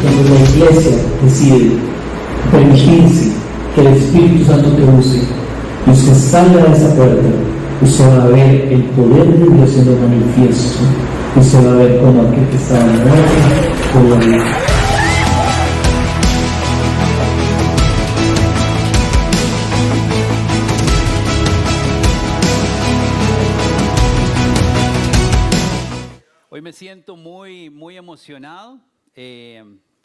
Cuando la iglesia decide permitirse que el Espíritu Santo te use y usted salga de esa puerta, usted va a ver el poder de Dios siendo manifiesto. Usted va a ver cómo aquel que estaba muerto pudo vivir. Hoy me siento muy emocionado.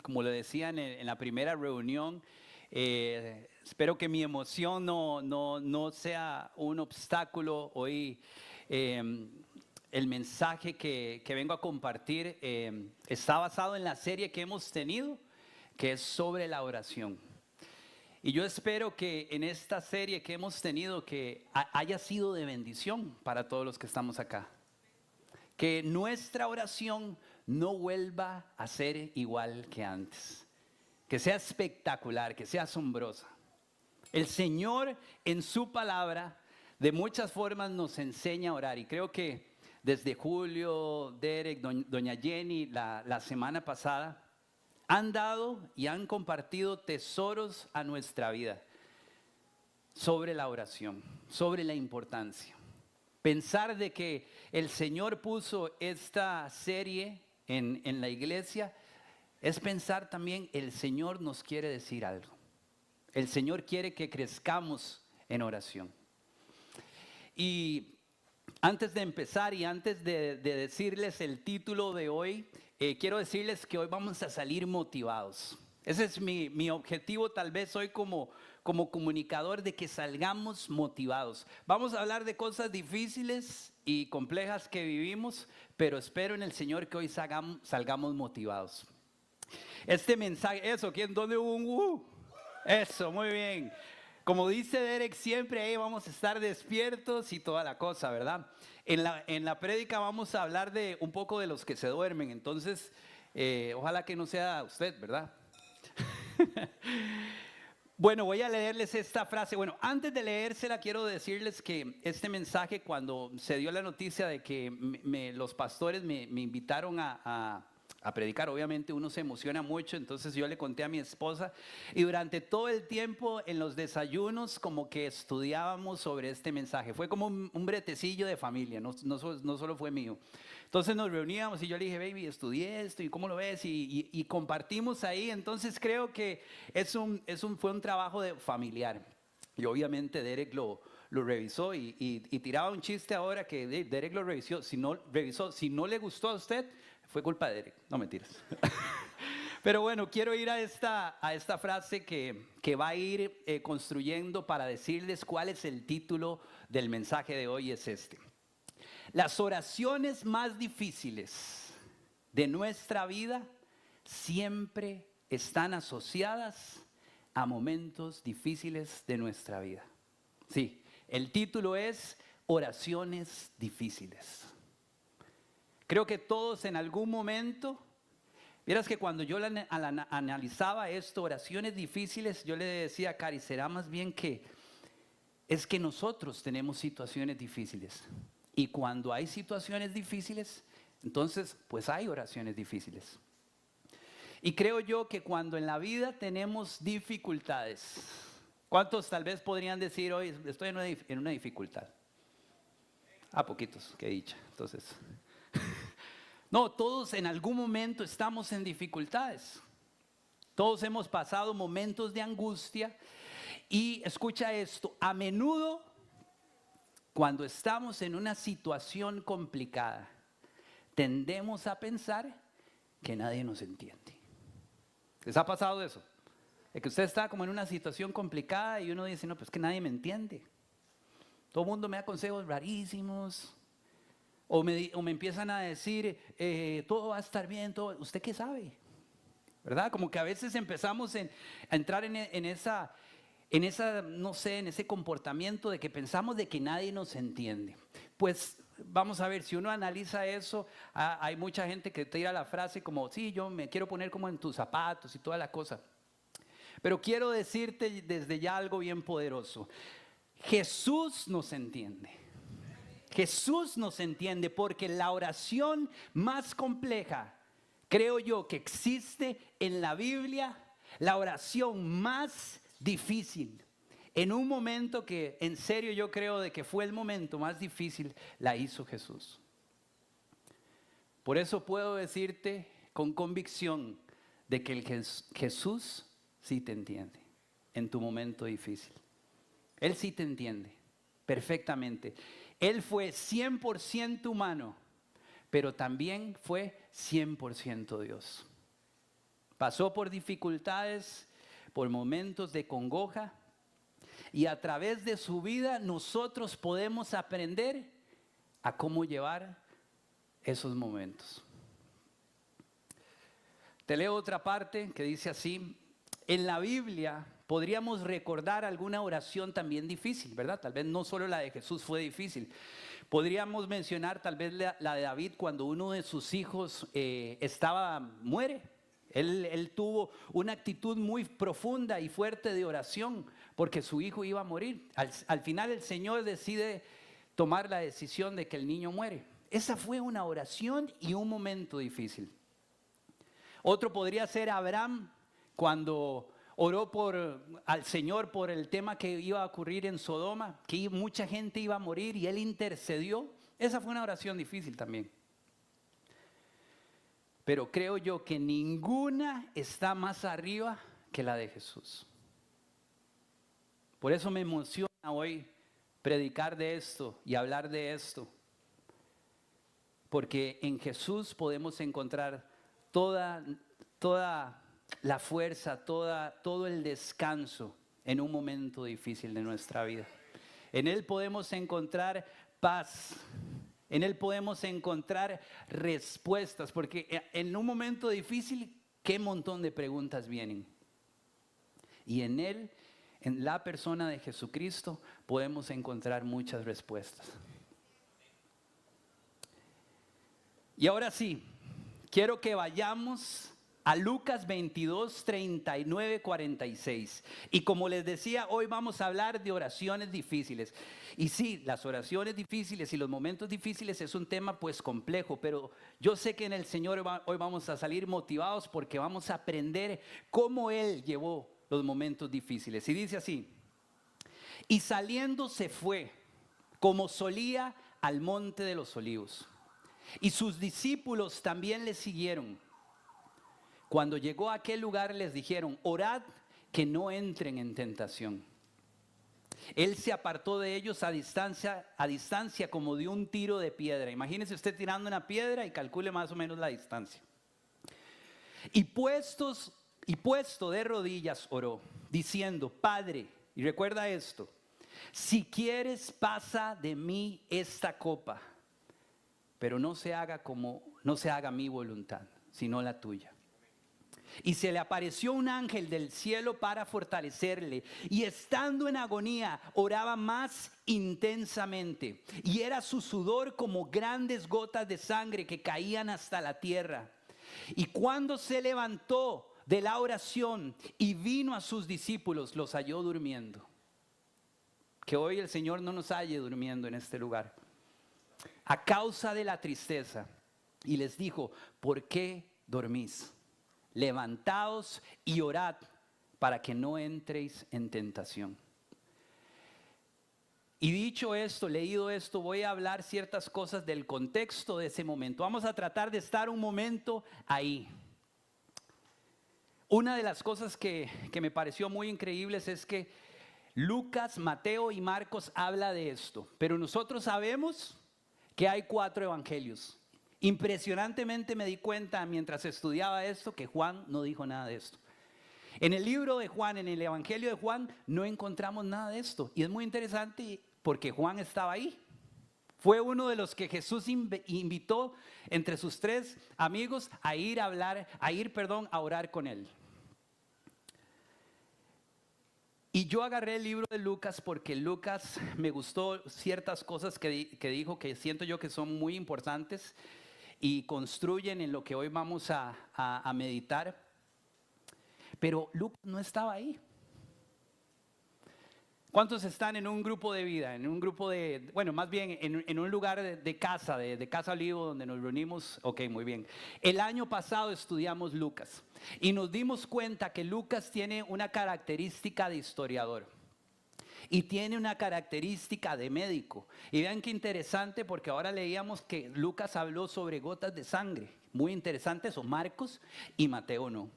Como le decía en la primera reunión, espero que mi emoción no sea un obstáculo. Hoy el mensaje que vengo a compartir está basado en la serie que hemos tenido, que es sobre la oración. Y yo espero que en esta serie que hemos tenido que haya sido de bendición para todos los que estamos acá. Que nuestra oración no vuelva a ser igual que antes. Que sea espectacular, que sea asombrosa. El Señor en su palabra de muchas formas nos enseña a orar. Y creo que desde Julio, Derek, doña Jenny, la semana pasada, han dado y han compartido tesoros a nuestra vida sobre la oración, sobre la importancia. Pensar de que el Señor puso esta serie en la iglesia es pensar también el Señor nos quiere decir algo. El Señor quiere que crezcamos en oración. Y antes de empezar y antes de decirles el título de hoy, quiero decirles que hoy vamos a salir motivados. Ese es mi objetivo tal vez hoy como comunicador, de que salgamos motivados. Vamos a hablar de cosas difíciles y complejas que vivimos, pero espero en el Señor que hoy salgamos motivados. Este mensaje, eso, ¿dónde hubo un Eso, muy bien. Como dice Derek, siempre ahí vamos a estar despiertos y toda la cosa, ¿verdad? En la prédica vamos a hablar de un poco de los que se duermen, entonces ojalá que no sea usted, ¿verdad? Bueno, voy a leerles esta frase. Bueno, antes de leérsela, quiero decirles que este mensaje, cuando se dio la noticia de que los pastores me invitaron a predicar, obviamente uno se emociona mucho, entonces yo le conté a mi esposa y durante todo el tiempo en los desayunos como que estudiábamos sobre este mensaje. Fue como un bretecillo de familia, no solo fue mío. Entonces nos reuníamos y yo le dije, baby, estudié esto y ¿cómo lo ves? Y compartimos ahí. Entonces creo que fue un trabajo familiar. Y obviamente Derek lo revisó y tiraba un chiste ahora que Derek lo revisó. Si no le gustó a usted, fue culpa de Derek. No, mentiras. Pero bueno, quiero ir a esta frase que va a ir construyendo para decirles cuál es el título del mensaje de hoy. Es este. Las oraciones más difíciles de nuestra vida siempre están asociadas a momentos difíciles de nuestra vida. Sí, el título es Oraciones difíciles. Creo que todos en algún momento, vieras que cuando yo analizaba esto, oraciones difíciles, yo le decía a Cari, será más bien que es que nosotros tenemos situaciones difíciles. Y cuando hay situaciones difíciles, entonces pues hay oraciones difíciles. Y creo yo que cuando en la vida tenemos dificultades, ¿cuántos tal vez podrían decir hoy estoy en una dificultad? Poquitos, qué dicha. Entonces, no, todos en algún momento estamos en dificultades. Todos hemos pasado momentos de angustia y escucha esto, a menudo cuando estamos en una situación complicada, tendemos a pensar que nadie nos entiende. ¿Les ha pasado eso? De que usted está como en una situación complicada y uno dice, no, pues que nadie me entiende. Todo el mundo me da consejos rarísimos. O me empiezan a decir, todo va a estar bien, todo. ¿Usted qué sabe? ¿Verdad? Como que a veces empezamos a entrar en esa, no sé, en ese comportamiento de que pensamos de que nadie nos entiende. Pues vamos a ver, si uno analiza eso, hay mucha gente que tira la frase como, sí, yo me quiero poner como en tus zapatos y toda la cosa. Pero quiero decirte desde ya algo bien poderoso. Jesús nos entiende. Jesús nos entiende porque la oración más compleja, creo yo, que existe en la Biblia, la oración más difícil, en un momento que en serio yo creo de que fue el momento más difícil, la hizo Jesús. Por eso puedo decirte con convicción de que Jesús sí te entiende en tu momento difícil. Él sí te entiende perfectamente. Él fue 100% humano, pero también fue 100% Dios. Pasó por dificultades, por momentos de congoja, y a través de su vida nosotros podemos aprender a cómo llevar esos momentos. Te leo otra parte que dice así: en la Biblia podríamos recordar alguna oración también difícil, ¿verdad? Tal vez no solo la de Jesús fue difícil. Podríamos mencionar tal vez la de David cuando uno de sus hijos muere. Él tuvo una actitud muy profunda y fuerte de oración porque su hijo iba a morir. Al final el Señor decide tomar la decisión de que el niño muere. Esa fue una oración y un momento difícil. Otro podría ser Abraham cuando oró al Señor por el tema que iba a ocurrir en Sodoma, que mucha gente iba a morir y él intercedió. Esa fue una oración difícil también. Pero creo yo que ninguna está más arriba que la de Jesús. Por eso me emociona hoy predicar de esto y hablar de esto. Porque en Jesús podemos encontrar toda la fuerza, todo el descanso en un momento difícil de nuestra vida. En Él podemos encontrar paz. En Él podemos encontrar respuestas, porque en un momento difícil, qué montón de preguntas vienen. Y en Él, en la persona de Jesucristo, podemos encontrar muchas respuestas. Y ahora sí, quiero que vayamos a Lucas 22, 39, 46. Y como les decía, hoy vamos a hablar de oraciones difíciles. Y sí, las oraciones difíciles y los momentos difíciles es un tema pues complejo, pero yo sé que en el Señor hoy vamos a salir motivados porque vamos a aprender cómo Él llevó los momentos difíciles. Y dice así: y saliendo se fue, como solía, al monte de los olivos. Y sus discípulos también le siguieron. Cuando llegó a aquel lugar les dijeron: orad que no entren en tentación. Él se apartó de ellos a distancia como de un tiro de piedra. Imagínese usted tirando una piedra y calcule más o menos la distancia. Y puesto de rodillas oró, diciendo: Padre, y recuerda esto, si quieres pasa de mí esta copa, pero no se haga mi voluntad, sino la tuya. Y se le apareció un ángel del cielo para fortalecerle, y estando en agonía oraba más intensamente, y era su sudor como grandes gotas de sangre que caían hasta la tierra. Y cuando se levantó de la oración y vino a sus discípulos, los halló durmiendo. Que hoy el Señor no nos halle durmiendo en este lugar, a causa de la tristeza, y les dijo: ¿por qué dormís? Levantaos y orad para que no entréis en tentación. Y dicho esto, leído esto, voy a hablar ciertas cosas del contexto de ese momento. Vamos a tratar de estar un momento ahí. Una de las cosas que me pareció muy increíbles es que Lucas, Mateo y Marcos habla de esto, pero nosotros sabemos que hay 4 evangelios. Impresionantemente me di cuenta mientras estudiaba esto que Juan no dijo nada de esto. En el libro de Juan, en el Evangelio de Juan, no encontramos nada de esto. Y es muy interesante porque Juan estaba ahí. Fue uno de los que Jesús invitó entre sus 3 amigos a ir a orar con él. Y yo agarré el libro de Lucas porque Lucas me gustó ciertas cosas que dijo que siento yo que son muy importantes y construyen en lo que hoy vamos a meditar. Pero Lucas no estaba ahí. ¿Cuántos están en un grupo de vida? En un grupo más bien en un lugar de casa, de Casa Olivo, donde nos reunimos. Ok, muy bien. El año pasado estudiamos Lucas y nos dimos cuenta que Lucas tiene una característica de historiador y tiene una característica de médico. Y vean qué interesante, porque ahora leíamos que Lucas habló sobre gotas de sangre. Muy interesante eso, Marcos y Mateo no.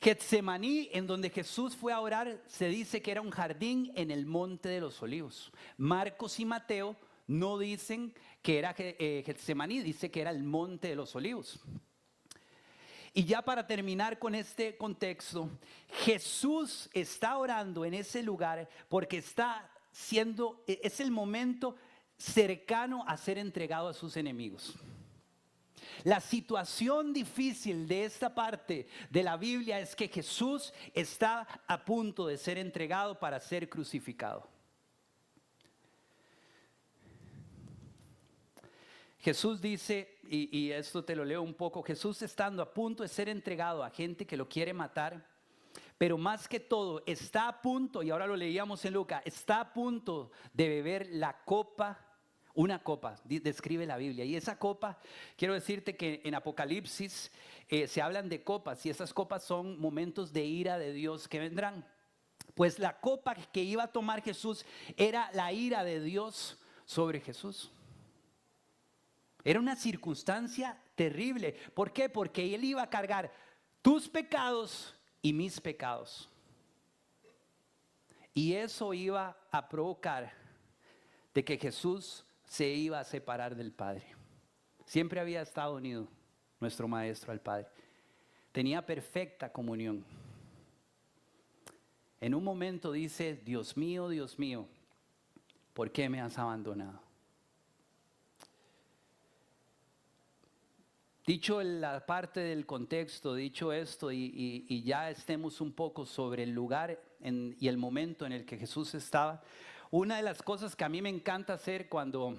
Getsemaní, en donde Jesús fue a orar, se dice que era un jardín en el Monte de los Olivos. Marcos y Mateo no dicen que era Getsemaní, dice que era el Monte de los Olivos. Y ya para terminar con este contexto, Jesús está orando en ese lugar porque es el momento cercano a ser entregado a sus enemigos. La situación difícil de esta parte de la Biblia es que Jesús está a punto de ser entregado para ser crucificado. Jesús dice, y esto te lo leo un poco, Jesús estando a punto de ser entregado a gente que lo quiere matar, pero más que todo está a punto, y ahora lo leíamos en Lucas, está a punto de beber la copa. Una copa, describe la Biblia. Y esa copa, quiero decirte que en Apocalipsis se hablan de copas. Y esas copas son momentos de ira de Dios que vendrán. Pues la copa que iba a tomar Jesús era la ira de Dios sobre Jesús. Era una circunstancia terrible. ¿Por qué? Porque Él iba a cargar tus pecados y mis pecados. Y eso iba a provocar de que Jesús se iba a separar del Padre. Siempre había estado unido nuestro Maestro al Padre. Tenía perfecta comunión. En un momento dice, Dios mío, ¿por qué me has abandonado? Dicho la parte del contexto, dicho esto y ya estemos un poco sobre el lugar y el momento en el que Jesús estaba. Una de las cosas que a mí me encanta hacer cuando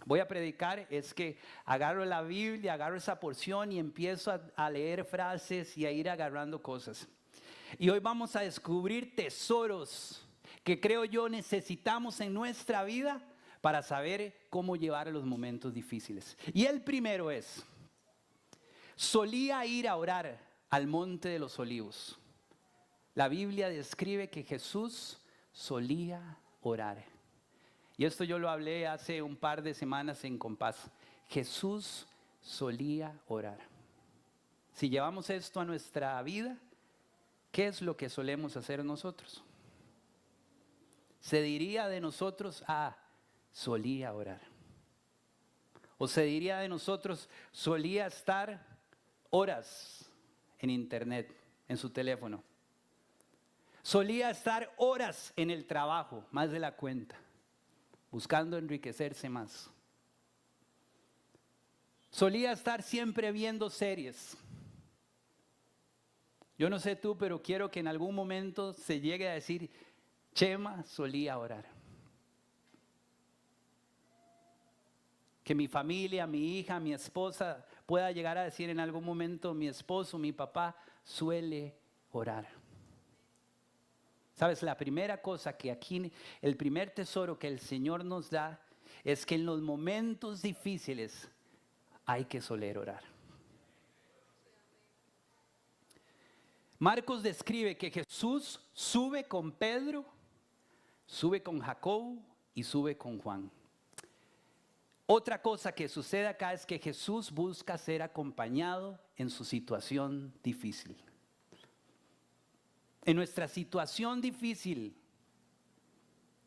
voy a predicar es que agarro la Biblia, agarro esa porción y empiezo a leer frases y a ir agarrando cosas. Y hoy vamos a descubrir tesoros que creo yo necesitamos en nuestra vida para saber cómo llevar los momentos difíciles. Y el primero es, solía ir a orar al Monte de los Olivos. La Biblia describe que Jesús solía orar. Y esto yo lo hablé hace un par de semanas en Compás. Jesús solía orar. Si llevamos esto a nuestra vida, ¿qué es lo que solemos hacer nosotros? Se diría de nosotros, solía orar. O se diría de nosotros, solía estar horas en internet, en su teléfono. Solía estar horas en el trabajo, más de la cuenta, buscando enriquecerse más. Solía estar siempre viendo series. Yo no sé tú, pero quiero que en algún momento se llegue a decir, Chema solía orar. Que mi familia, mi hija, mi esposa pueda llegar a decir en algún momento, mi esposo, mi papá suele orar. ¿Sabes? La primera cosa que aquí, el primer tesoro que el Señor nos da es que en los momentos difíciles hay que soler orar. Marcos describe que Jesús sube con Pedro, sube con Jacobo y sube con Juan. Otra cosa que sucede acá es que Jesús busca ser acompañado en su situación difícil. En nuestra situación difícil,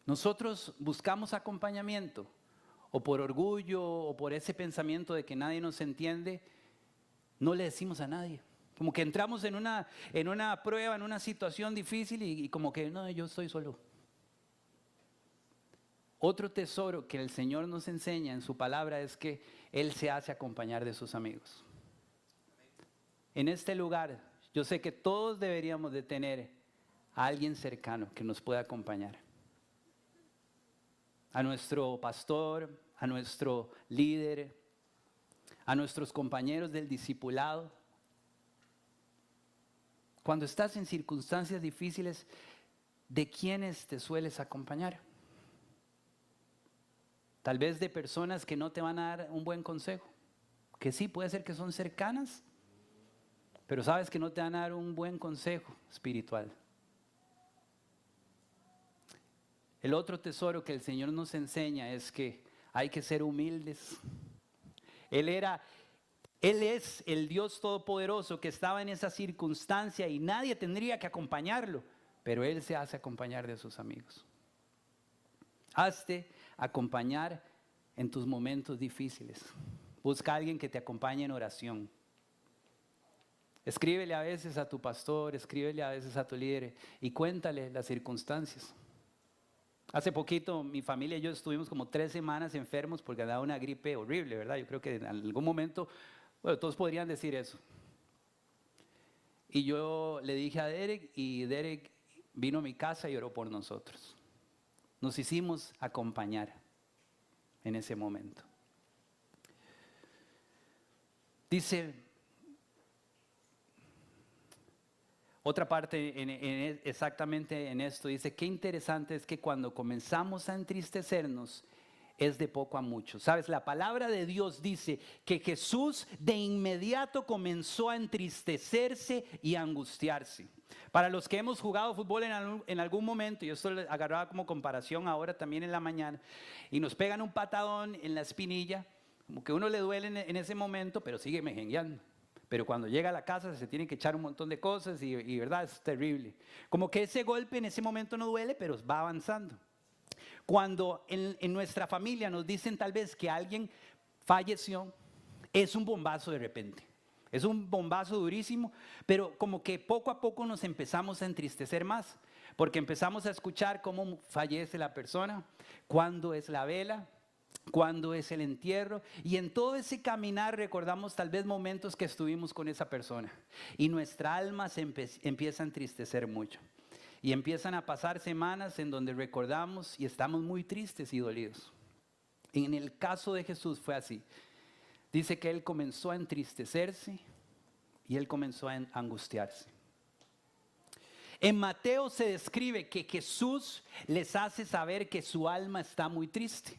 nosotros buscamos acompañamiento o por orgullo, o por ese pensamiento de que nadie nos entiende, no le decimos a nadie. Como que entramos en una prueba, en una situación difícil y como que no, yo estoy solo. Otro tesoro que el Señor nos enseña en su palabra es que Él se hace acompañar de sus amigos. En este lugar, yo sé que todos deberíamos de tener a alguien cercano que nos pueda acompañar. A nuestro pastor, a nuestro líder, a nuestros compañeros del discipulado. Cuando estás en circunstancias difíciles, ¿de quiénes te sueles acompañar? Tal vez de personas que no te van a dar un buen consejo, que sí puede ser que son cercanas, pero sabes que no te van a dar un buen consejo espiritual. El otro tesoro que el Señor nos enseña es que hay que ser humildes. Él es el Dios Todopoderoso que estaba en esa circunstancia y nadie tendría que acompañarlo, pero Él se hace acompañar de sus amigos. Hazte acompañar en tus momentos difíciles. Busca a alguien que te acompañe en oración. Escríbele a veces a tu pastor, escríbele a veces a tu líder y cuéntale las circunstancias. Hace poquito mi familia y yo estuvimos como 3 semanas enfermos porque daba una gripe horrible, ¿verdad? Yo creo que en algún momento, bueno, todos podrían decir eso. Y yo le dije a Derek y Derek vino a mi casa y oró por nosotros. Nos hicimos acompañar en ese momento. Dice, otra parte exactamente en esto, dice, qué interesante es que cuando comenzamos a entristecernos, es de poco a mucho. Sabes, la palabra de Dios dice que Jesús de inmediato comenzó a entristecerse y a angustiarse. Para los que hemos jugado fútbol en algún momento, y esto lo agarraba como comparación ahora también en la mañana, y nos pegan un patadón en la espinilla, como que uno le duele en ese momento, pero sigue mejengueando. Pero cuando llega a la casa se tiene que echar un montón de cosas y verdad, es terrible. Como que ese golpe en ese momento no duele, pero va avanzando. Cuando en nuestra familia nos dicen tal vez que alguien falleció, es un bombazo de repente. Es un bombazo durísimo, pero como que poco a poco nos empezamos a entristecer más, porque empezamos a escuchar cómo fallece la persona, cuándo es la vela, cuándo es el entierro, y en todo ese caminar recordamos tal vez momentos que estuvimos con esa persona, y nuestra alma se empieza a entristecer mucho. Y empiezan a pasar semanas en donde recordamos y estamos muy tristes y dolidos. En el caso de Jesús fue así. Dice que Él comenzó a entristecerse y Él comenzó a angustiarse. En Mateo se describe que Jesús les hace saber que su alma está muy triste.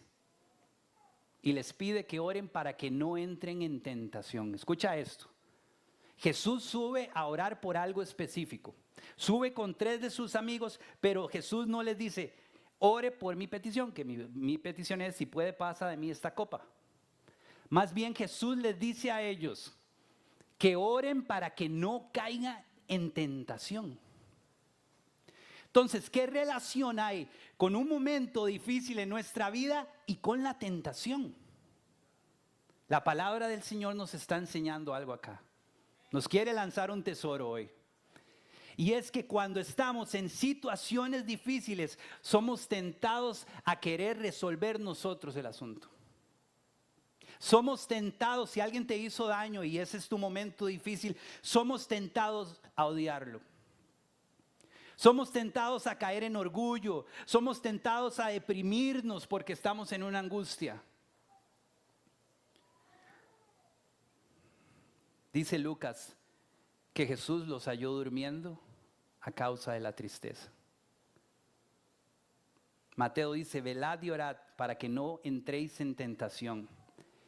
Y les pide que oren para que no entren en tentación. Escucha esto. Jesús sube a orar por algo específico. Sube con 3 de sus amigos, pero Jesús no les dice, ore por mi petición, que mi petición es, si puede pasa de mí esta copa. Más bien Jesús les dice a ellos que oren para que no caigan en tentación. Entonces, ¿qué relación hay con un momento difícil en nuestra vida y con la tentación? La palabra del Señor nos está enseñando algo acá. Nos quiere lanzar un tesoro hoy. Y es que cuando estamos en situaciones difíciles, somos tentados a querer resolver nosotros el asunto. Somos tentados, si alguien te hizo daño y ese es tu momento difícil, somos tentados a odiarlo. Somos tentados a caer en orgullo, somos tentados a deprimirnos porque estamos en una angustia. Dice Lucas que Jesús los halló durmiendo a causa de la tristeza. Mateo dice, velad y orad para que no entréis en tentación.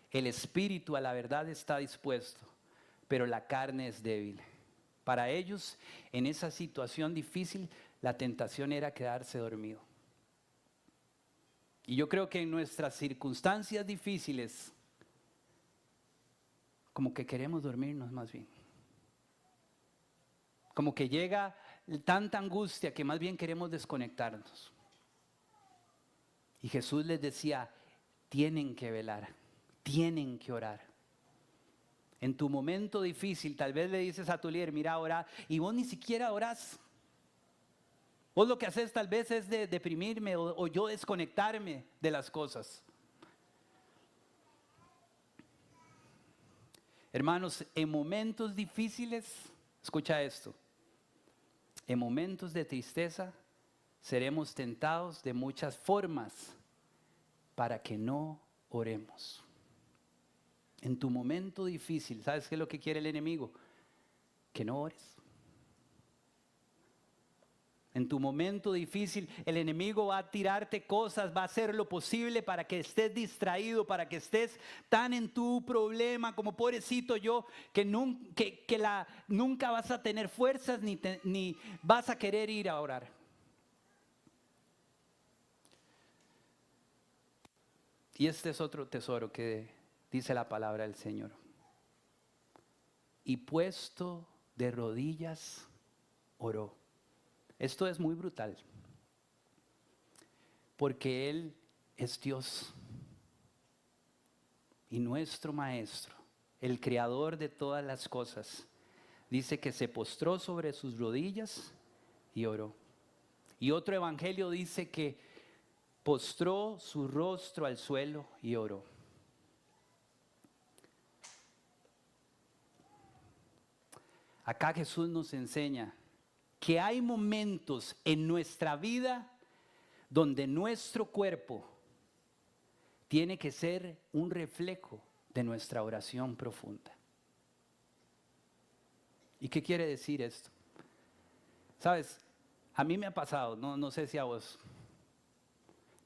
El espíritu a la verdad está dispuesto, pero la carne es débil. Para ellos, en esa situación difícil, la tentación era quedarse dormido. Y yo creo que en nuestras circunstancias difíciles, como que queremos dormirnos más bien. Como que llega tanta angustia que más bien queremos desconectarnos. Y Jesús les decía, tienen que velar, tienen que orar. En tu momento difícil, tal vez le dices a tu líder, mira, ora, y vos ni siquiera orás. Vos lo que haces tal vez es de deprimirme o yo desconectarme de las cosas. Hermanos, en momentos difíciles, escucha esto, en momentos de tristeza seremos tentados de muchas formas para que no oremos. En tu momento difícil, ¿sabes qué es lo que quiere el enemigo? Que no ores. En tu momento difícil, el enemigo va a tirarte cosas, va a hacer lo posible para que estés distraído, para que estés tan en tu problema como pobrecito yo, que nunca vas a tener fuerzas ni vas a querer ir a orar. Y este es otro tesoro que dice la palabra del Señor. Y puesto de rodillas, oró. Esto es muy brutal, porque Él es Dios y nuestro Maestro, el Creador de todas las cosas. Dice que se postró sobre sus rodillas y oró. Y otro evangelio dice que postró su rostro al suelo y oró. Acá Jesús nos enseña que hay momentos en nuestra vida donde nuestro cuerpo tiene que ser un reflejo de nuestra oración profunda. ¿Y qué quiere decir esto? Sabes, a mí me ha pasado, no sé si a vos,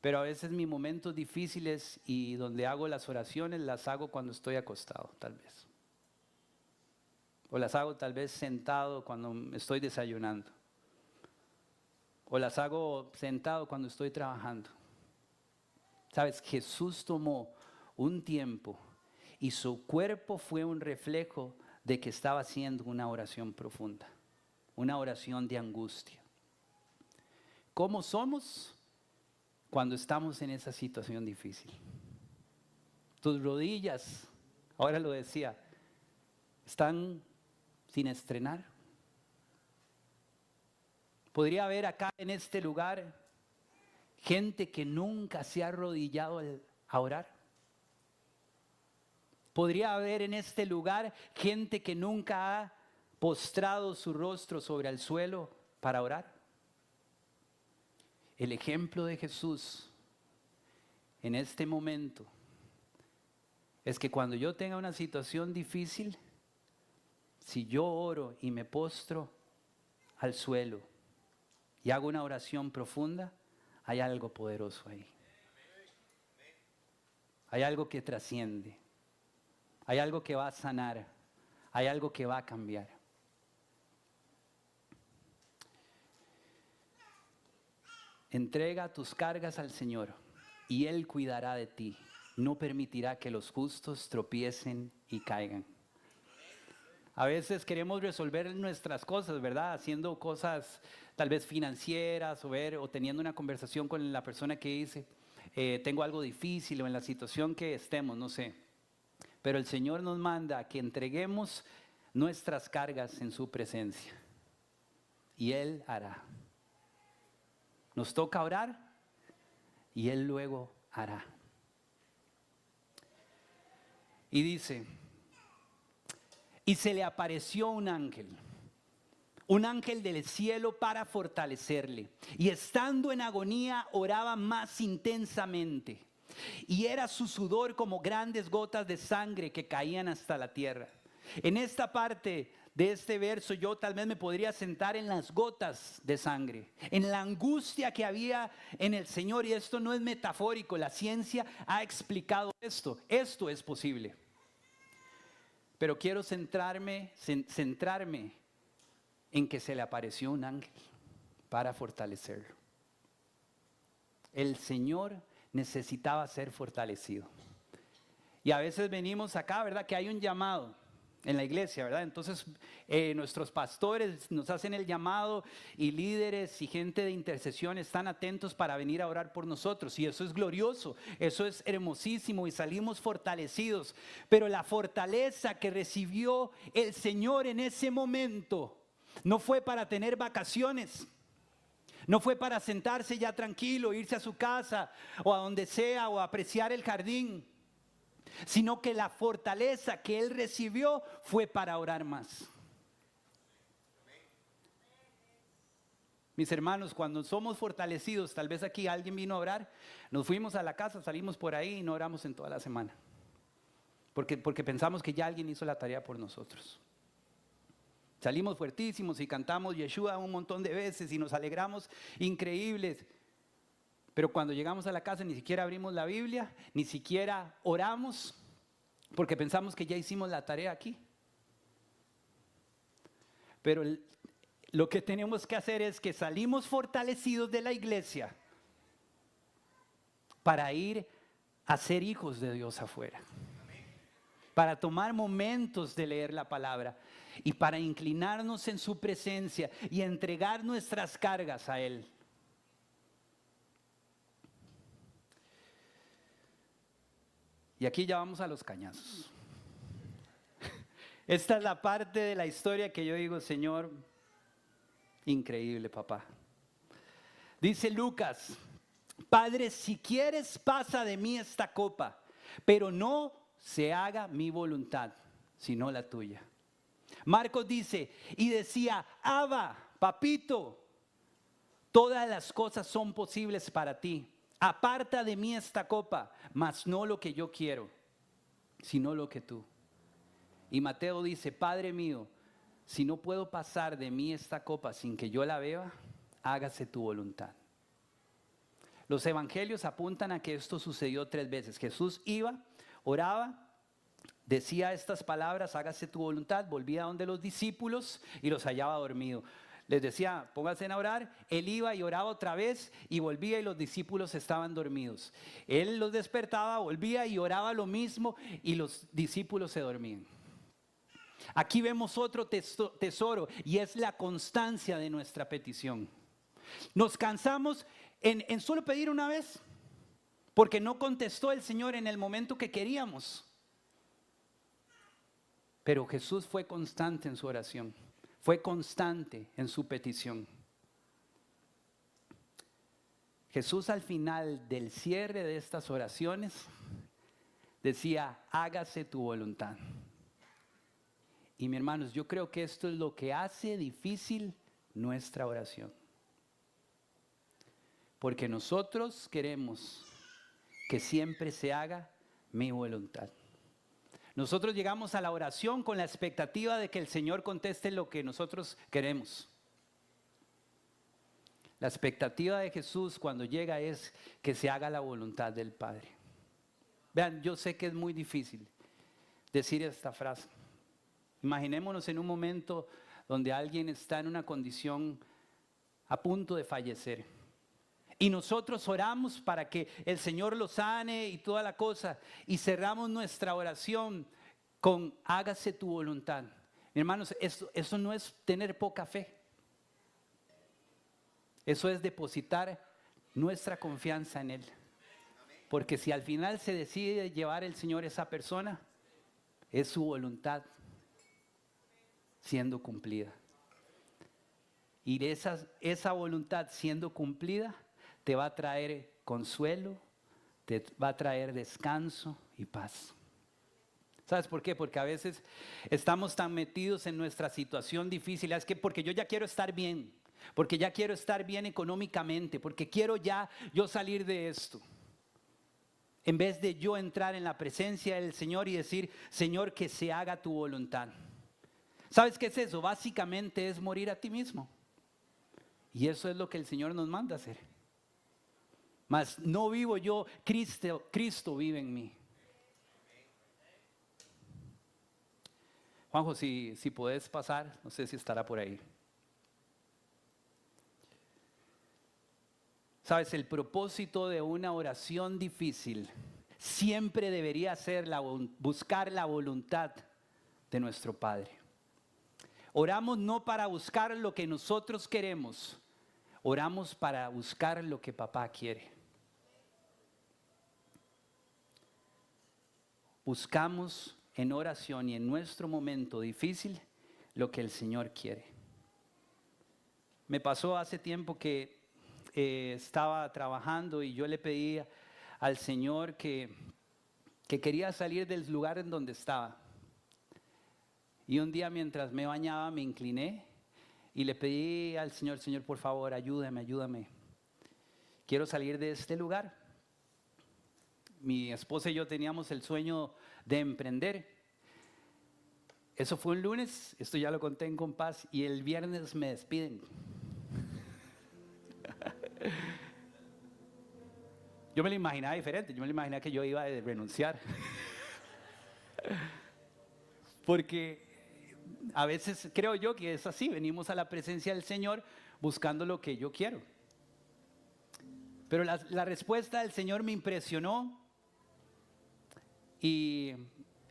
pero a veces mis momentos difíciles y donde hago las oraciones las hago cuando estoy acostado, tal vez. O las hago tal vez sentado cuando estoy desayunando. O las hago sentado cuando estoy trabajando. Sabes, Jesús tomó un tiempo y su cuerpo fue un reflejo de que estaba haciendo una oración profunda. Una oración de angustia. ¿Cómo somos cuando estamos en esa situación difícil? Tus rodillas, ahora lo decía, están sin estrenar. Podría haber acá en este lugar gente que nunca se ha arrodillado a orar. Podría haber en este lugar gente que nunca ha postrado su rostro sobre el suelo para orar. El ejemplo de Jesús en este momento es que cuando yo tenga una situación difícil, si yo oro y me postro al suelo y hago una oración profunda, hay algo poderoso ahí. Hay algo que trasciende. Hay algo que va a sanar. Hay algo que va a cambiar. Entrega tus cargas al Señor y Él cuidará de ti. No permitirá que los justos tropiecen y caigan. A veces queremos resolver nuestras cosas, ¿verdad? Haciendo cosas tal vez financieras o teniendo una conversación con la persona que dice, tengo algo difícil o en la situación que estemos, no sé. Pero el Señor nos manda a que entreguemos nuestras cargas en su presencia. Y Él hará. Nos toca orar y Él luego hará. Y dice, y se le apareció un ángel del cielo para fortalecerle. Y estando en agonía oraba más intensamente. Y era su sudor como grandes gotas de sangre que caían hasta la tierra. En esta parte de este verso yo tal vez me podría sentar en las gotas de sangre, en la angustia que había en el Señor. Y esto no es metafórico, la ciencia ha explicado esto. Esto es posible. Pero quiero centrarme en que se le apareció un ángel para fortalecerlo. El Señor necesitaba ser fortalecido. Y a veces venimos acá, ¿verdad? Que hay un llamado. en la iglesia, ¿verdad? Entonces nuestros pastores nos hacen el llamado y líderes y gente de intercesión están atentos para venir a orar por nosotros, y eso es glorioso, eso es hermosísimo y salimos fortalecidos. Pero la fortaleza que recibió el Señor en ese momento no fue para tener vacaciones, no fue para sentarse ya tranquilo, irse a su casa o a donde sea o apreciar el jardín, sino que la fortaleza que él recibió fue para orar más. Mis hermanos, cuando somos fortalecidos, tal vez aquí alguien vino a orar, nos fuimos a la casa, salimos por ahí y no oramos en toda la semana, porque pensamos que ya alguien hizo la tarea por nosotros. Salimos fuertísimos y cantamos Yeshua un montón de veces y nos alegramos increíbles. Pero cuando llegamos a la casa ni siquiera abrimos la Biblia, ni siquiera oramos, porque pensamos que ya hicimos la tarea aquí. Pero lo que tenemos que hacer es que salimos fortalecidos de la iglesia para ir a ser hijos de Dios afuera. Para tomar momentos de leer la palabra y para inclinarnos en su presencia y entregar nuestras cargas a Él. Y aquí ya vamos a los cañazos. Esta es la parte de la historia que yo digo, Señor, increíble, papá. Dice Lucas: Padre, si quieres, pasa de mí esta copa, pero no se haga mi voluntad, sino la tuya. Marcos dice, y decía: Abba, papito, todas las cosas son posibles para ti. Aparta de mí esta copa, mas no lo que yo quiero, sino lo que tú. Y Mateo dice: Padre mío, si no puedo pasar de mí esta copa sin que yo la beba, hágase tu voluntad. Los evangelios apuntan a que esto sucedió 3 veces. Jesús iba, oraba, decía estas palabras: hágase tu voluntad, volvía donde los discípulos y los hallaba dormidos. Les decía: pónganse a orar. Él iba y oraba otra vez y volvía y los discípulos estaban dormidos. Él los despertaba, volvía y oraba lo mismo y los discípulos se dormían. Aquí vemos otro tesoro, y es la constancia de nuestra petición. Nos cansamos en solo pedir una vez, porque no contestó el Señor en el momento que queríamos. Pero Jesús fue constante en su oración, fue constante en su petición. Jesús, al final del cierre de estas oraciones, decía: hágase tu voluntad. Y mis hermanos, yo creo que esto es lo que hace difícil nuestra oración. Porque nosotros queremos que siempre se haga mi voluntad. Nosotros llegamos a la oración con la expectativa de que el Señor conteste lo que nosotros queremos. La expectativa de Jesús cuando llega es que se haga la voluntad del Padre. Vean, yo sé que es muy difícil decir esta frase. Imaginémonos en un momento donde alguien está en una condición a punto de fallecer. Y nosotros oramos para que el Señor lo sane y toda la cosa. Y cerramos nuestra oración con: hágase tu voluntad. Hermanos, eso no es tener poca fe. Eso es depositar nuestra confianza en Él. Porque si al final se decide llevar el Señor a esa persona, es su voluntad siendo cumplida. Y esa voluntad siendo cumplida te va a traer consuelo, te va a traer descanso y paz. ¿Sabes por qué? Porque a veces estamos tan metidos en nuestra situación difícil. Es que porque yo ya quiero estar bien, porque ya quiero estar bien económicamente, porque quiero ya yo salir de esto. En vez de yo entrar en la presencia del Señor y decir: Señor, que se haga tu voluntad. ¿Sabes qué es eso? Básicamente es morir a ti mismo. Y eso es lo que el Señor nos manda hacer. Mas no vivo yo, Cristo vive en mí. Juanjo, si podés pasar, no sé si estará por ahí. Sabes, el propósito de una oración difícil siempre debería ser buscar la voluntad de nuestro Padre. Oramos no para buscar lo que nosotros queremos, oramos para buscar lo que papá quiere. Buscamos en oración y en nuestro momento difícil lo que el Señor quiere. Me pasó hace tiempo que estaba trabajando y yo le pedí al Señor que quería salir del lugar en donde estaba. Y un día mientras me bañaba me incliné y le pedí al Señor, Señor, por favor, ayúdame. Quiero salir de este lugar. Mi esposa y yo teníamos el sueño de emprender. Eso fue un lunes, esto ya lo conté en Compás, y el viernes me despiden. Yo me lo imaginaba diferente, yo me lo imaginaba que yo iba a renunciar. Porque a veces creo yo que es así, venimos a la presencia del Señor buscando lo que yo quiero. Pero la respuesta del Señor me impresionó y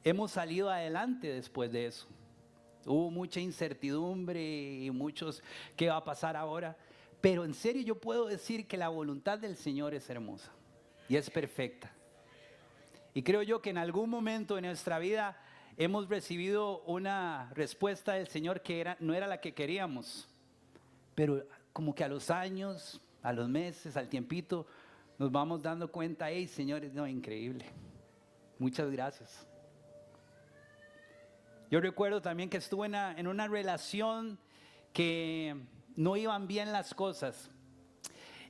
hemos salido adelante después de eso. Hubo mucha incertidumbre y muchos, ¿qué va a pasar ahora? Pero en serio yo puedo decir que la voluntad del Señor es hermosa y es perfecta. Y creo yo que en algún momento de nuestra vida hemos recibido una respuesta del Señor que no era la que queríamos. Pero como que a los años, a los meses, al tiempito, nos vamos dando cuenta, hey, Señor, no, increíble. Muchas gracias. Yo recuerdo también que estuve en una relación que no iban bien las cosas.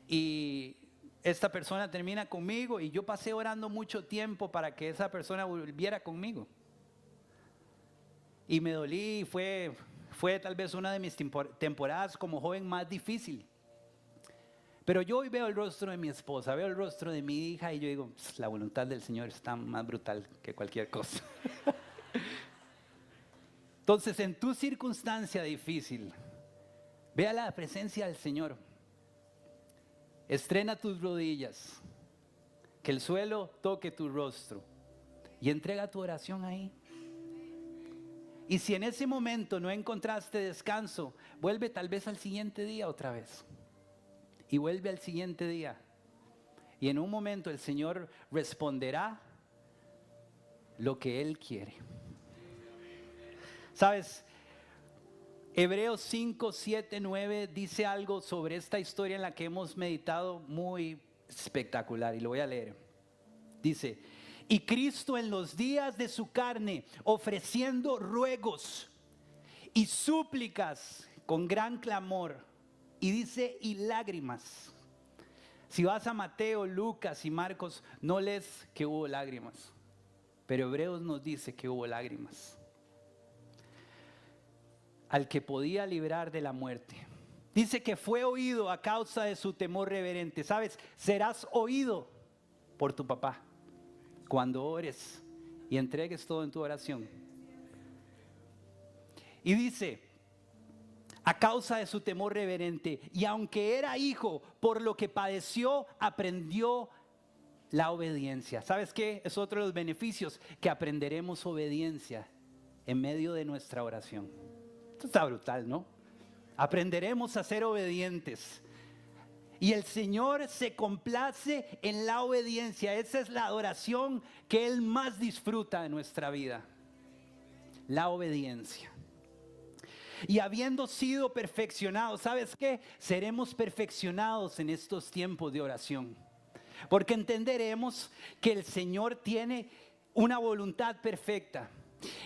Y esta persona termina conmigo y yo pasé orando mucho tiempo para que esa persona volviera conmigo. Y me dolí, fue tal vez una de mis temporadas como joven más difícil. Pero yo hoy veo el rostro de mi esposa, veo el rostro de mi hija y yo digo, la voluntad del Señor está más brutal que cualquier cosa. Entonces, en tu circunstancia difícil, ve a la presencia del Señor. Estrena tus rodillas, que el suelo toque tu rostro y entrega tu oración ahí. Y si en ese momento no encontraste descanso, vuelve tal vez al siguiente día otra vez. Y vuelve al siguiente día. Y en un momento el Señor responderá lo que Él quiere. ¿Sabes? Hebreos 5, 7, 9 dice algo sobre esta historia en la que hemos meditado muy espectacular. Y lo voy a leer. Dice: y Cristo en los días de su carne, ofreciendo ruegos y súplicas con gran clamor. Y dice, y lágrimas. Si vas a Mateo, Lucas y Marcos, no lees que hubo lágrimas. Pero Hebreos nos dice que hubo lágrimas. Al que podía librar de la muerte. Dice que fue oído a causa de su temor reverente. ¿Sabes? Serás oído por tu papá cuando ores y entregues todo en tu oración. Y dice, a causa de su temor reverente, y aunque era hijo, por lo que padeció, aprendió la obediencia. ¿Sabes qué? Es otro de los beneficios, que aprenderemos obediencia en medio de nuestra oración. Esto está brutal, ¿no? Aprenderemos a ser obedientes. Y el Señor se complace en la obediencia. Esa es la adoración que Él más disfruta de nuestra vida. La obediencia. Y habiendo sido perfeccionados, ¿sabes qué? Seremos perfeccionados en estos tiempos de oración. Porque entenderemos que el Señor tiene una voluntad perfecta.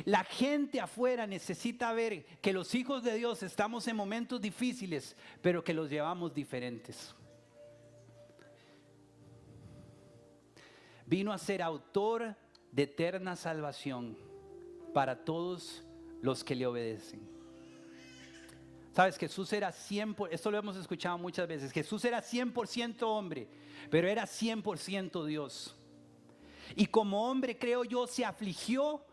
La gente afuera necesita ver que los hijos de Dios estamos en momentos difíciles, pero que los llevamos diferentes. Vino a ser autor de eterna salvación para todos los que le obedecen. Sabes, Jesús era 100%, esto lo hemos escuchado muchas veces, Jesús era 100% hombre, pero era 100% Dios. Y como hombre, creo yo, se afligió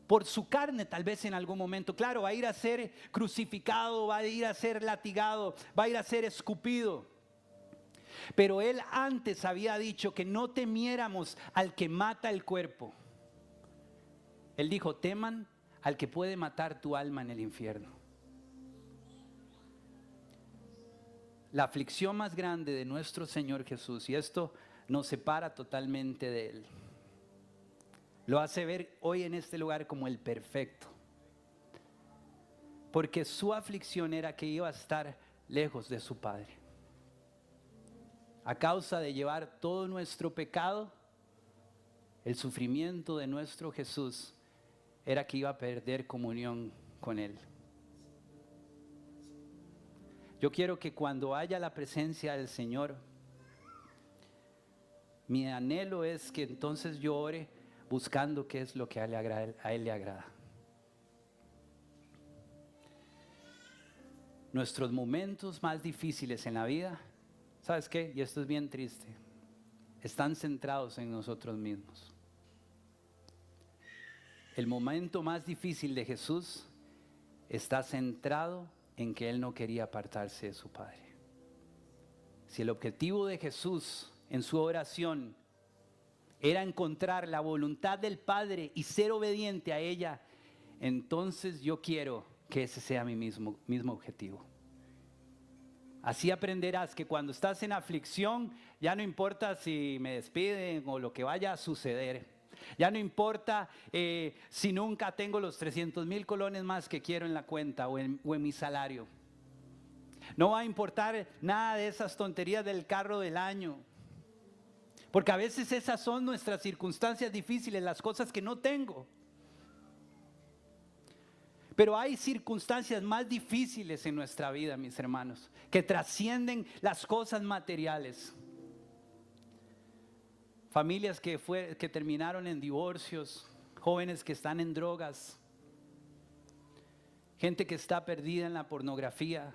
por su carne tal vez en algún momento. Claro, va a ir a ser crucificado, va a ir a ser latigado, va a ir a ser escupido. Pero Él antes había dicho que no temiéramos al que mata el cuerpo. Él dijo, teman al que puede matar tu alma en el infierno. La aflicción más grande de nuestro Señor Jesús, y esto nos separa totalmente de Él, lo hace ver hoy en este lugar como el perfecto. Porque su aflicción era que iba a estar lejos de su Padre. A causa de llevar todo nuestro pecado, el sufrimiento de nuestro Jesús era que iba a perder comunión con Él. Yo quiero que cuando haya la presencia del Señor, mi anhelo es que entonces yo ore buscando qué es lo que a Él le agrada. Nuestros momentos más difíciles en la vida, ¿sabes qué? Y esto es bien triste, están centrados en nosotros mismos. El momento más difícil de Jesús está centrado en que Él no quería apartarse de su Padre. Si el objetivo de Jesús en su oración era encontrar la voluntad del Padre y ser obediente a ella, entonces yo quiero que ese sea mi mismo objetivo. Así aprenderás que cuando estás en aflicción, ya no importa si me despiden o lo que vaya a suceder. Ya no importa si nunca tengo los 300,000 colones más que quiero en la cuenta o en mi salario. No va a importar nada de esas tonterías del carro del año. Porque a veces esas son nuestras circunstancias difíciles, las cosas que no tengo. Pero hay circunstancias más difíciles en nuestra vida, mis hermanos, que trascienden las cosas materiales. Familias que terminaron en divorcios, jóvenes que están en drogas, gente que está perdida en la pornografía.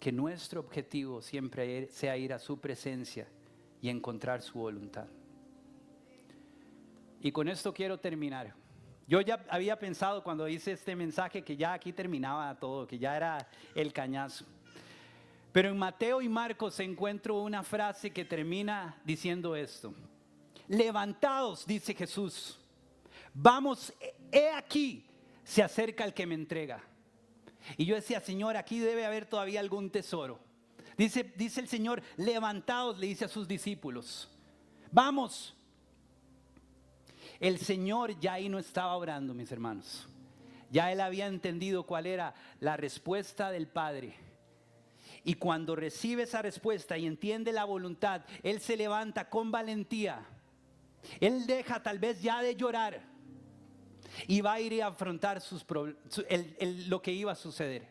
Que nuestro objetivo siempre sea ir a su presencia y encontrar su voluntad. Y con esto quiero terminar. Yo ya había pensado cuando hice este mensaje que ya aquí terminaba todo, que ya era el cañazo. Pero en Mateo y Marcos encuentro una frase que termina diciendo esto. Levantaos, dice Jesús. Vamos, he aquí, se acerca el que me entrega. Y yo decía, Señor, aquí debe haber todavía algún tesoro. Dice el Señor, levantaos, le dice a sus discípulos. Vamos. El Señor ya ahí no estaba orando, mis hermanos. Ya Él había entendido cuál era la respuesta del Padre. Y cuando recibe esa respuesta y entiende la voluntad, Él se levanta con valentía. Él deja tal vez ya de llorar y va a ir a afrontar lo que iba a suceder.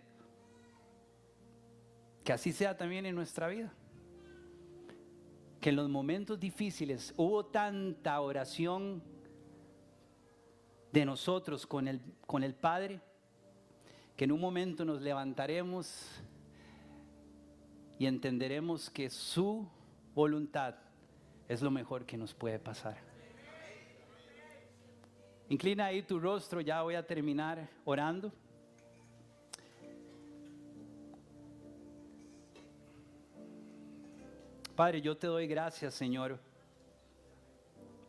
Que así sea también en nuestra vida. Que en los momentos difíciles hubo tanta oración de nosotros con el Padre, que en un momento nos levantaremos y entenderemos que su voluntad es lo mejor que nos puede pasar. Inclina ahí tu rostro, ya voy a terminar orando. Padre, yo te doy gracias, Señor.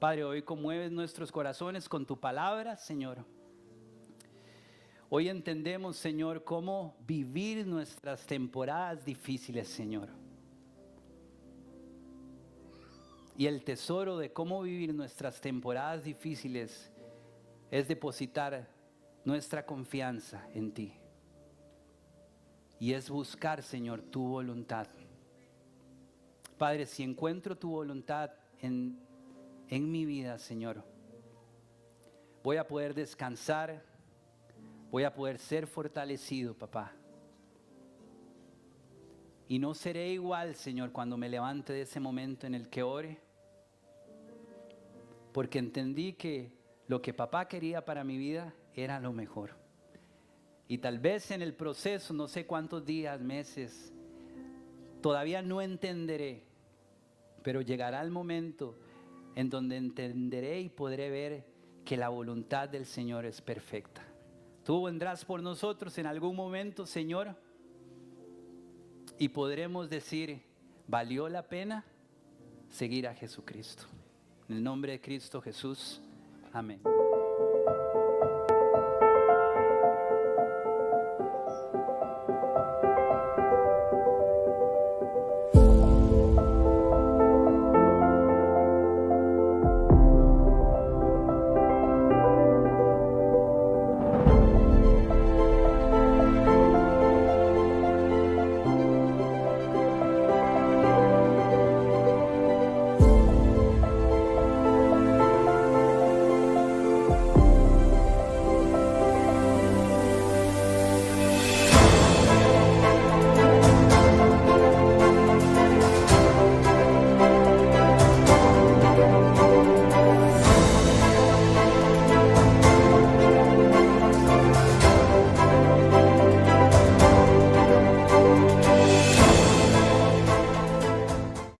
Padre, hoy conmueves nuestros corazones con tu palabra, Señor. Hoy entendemos, Señor, cómo vivir nuestras temporadas difíciles, Señor. Y el tesoro de cómo vivir nuestras temporadas difíciles es depositar nuestra confianza en ti. Y es buscar, Señor, tu voluntad. Padre, si encuentro tu voluntad en mi vida, Señor, voy a poder descansar, voy a poder ser fortalecido, papá. Y no seré igual, Señor, cuando me levante de ese momento en el que ore, porque entendí que lo que papá quería para mi vida era lo mejor. Y tal vez en el proceso, no sé cuántos días, meses, todavía no entenderé, pero llegará el momento en donde entenderé y podré ver que la voluntad del Señor es perfecta. Tú vendrás por nosotros en algún momento, Señor, y podremos decir, ¿valió la pena? seguir a Jesucristo. En el nombre de Cristo Jesús. Amén.